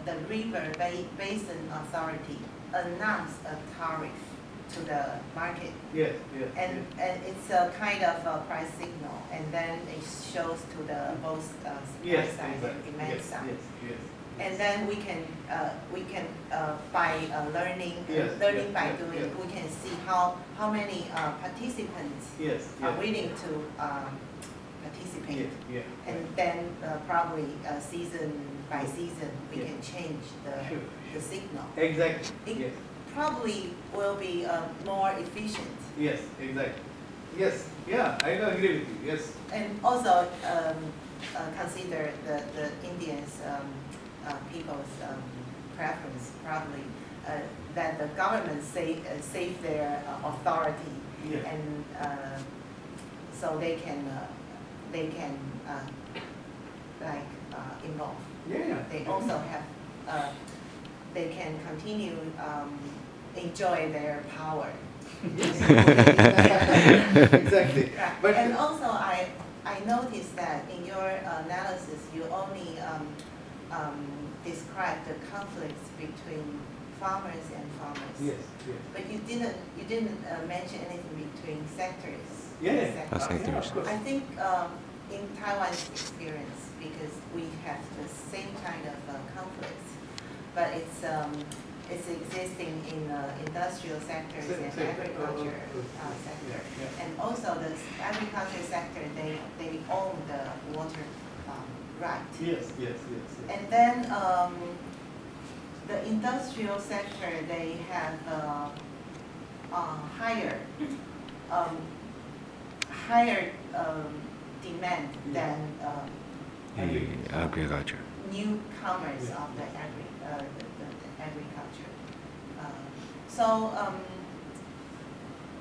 the River Basin Authority announced a tariff to the market. Yes, yes. And it's a kind of a price signal, and then it shows to the both supply side and demand side. Yes, yes. And then we can by learning by doing, we can see how many participants are willing to participate. And then probably season by season we can change the signal. Exactly. It probably will be more efficient. Yes, exactly. Yes, yeah, I agree with you. Yes. And also consider the Indians. People's preference probably that the government save their authority, and so they can involve. They also have they can continue enjoy their power. Exactly. But and also I noticed that in your analysis you only describe the conflicts between farmers and farmers. Yes, yes. But you didn't mention anything between sectors. Sectors. I think in Taiwan's experience, because we have the same kind of conflicts, but it's existing in industrial sectors and agriculture sector, and also the agriculture sector they own the water. Right. Yes. And then the industrial sector, they have higher demand than agriculture. Newcomers of the agriculture.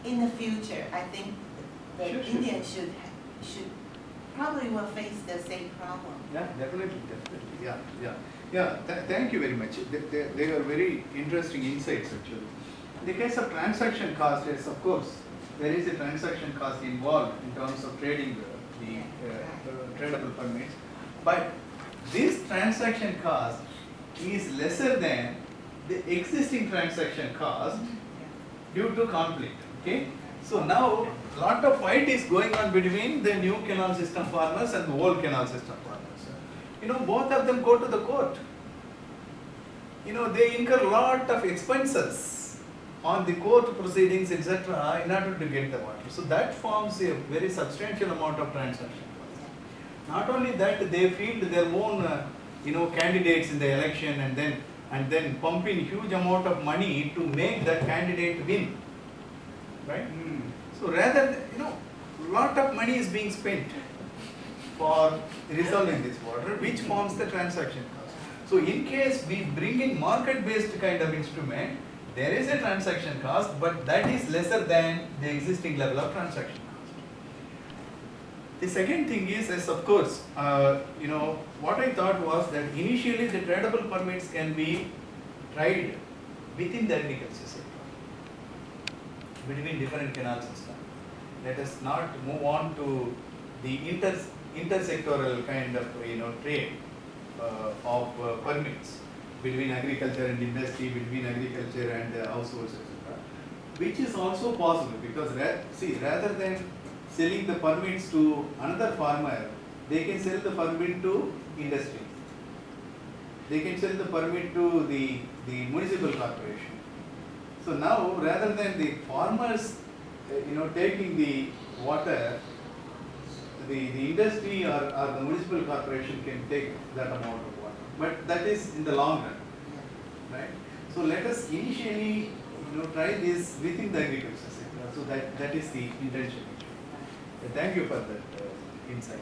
In the future, I think the Indians should probably will face the same problem. Yeah, definitely. Thank you very much. They are very interesting insights actually. In the case of transaction cost, yes, of course, there is a transaction cost involved in terms of trading the tradable permits. But this transaction cost is lesser than the existing transaction cost due to conflict. Okay? So now a lot of fight is going on between the new canal system farmers and the old canal system farmers. Both of them go to the court. They incur a lot of expenses on the court proceedings, etc., in order to get the water. So that forms a very substantial amount of transaction cost. Not only that, they field their own, candidates in the election and then pump in huge amount of money to make that candidate win. Right? So rather, a lot of money is being spent for resolving this water, which forms the transaction cost. So in case we bring in market-based kind of instrument, there is a transaction cost, but that is lesser than the existing level of transaction cost. The second thing is of course, what I thought was that initially the tradable permits can be tried within the agriculture sector, between different canal systems. Let us not move on to the intersectoral kind of trade of permits between agriculture and industry, between agriculture and households, etc., which is also possible because rather than selling the permits to another farmer, they can sell the permit to industry. They can sell the permit to the municipal corporation. So now, rather than the farmers, taking the water, the industry or the municipal corporation can take that amount of water. But that is in the long run, right? So let us initially, try this within the agriculture sector. So that is the intention. Thank you for that insight.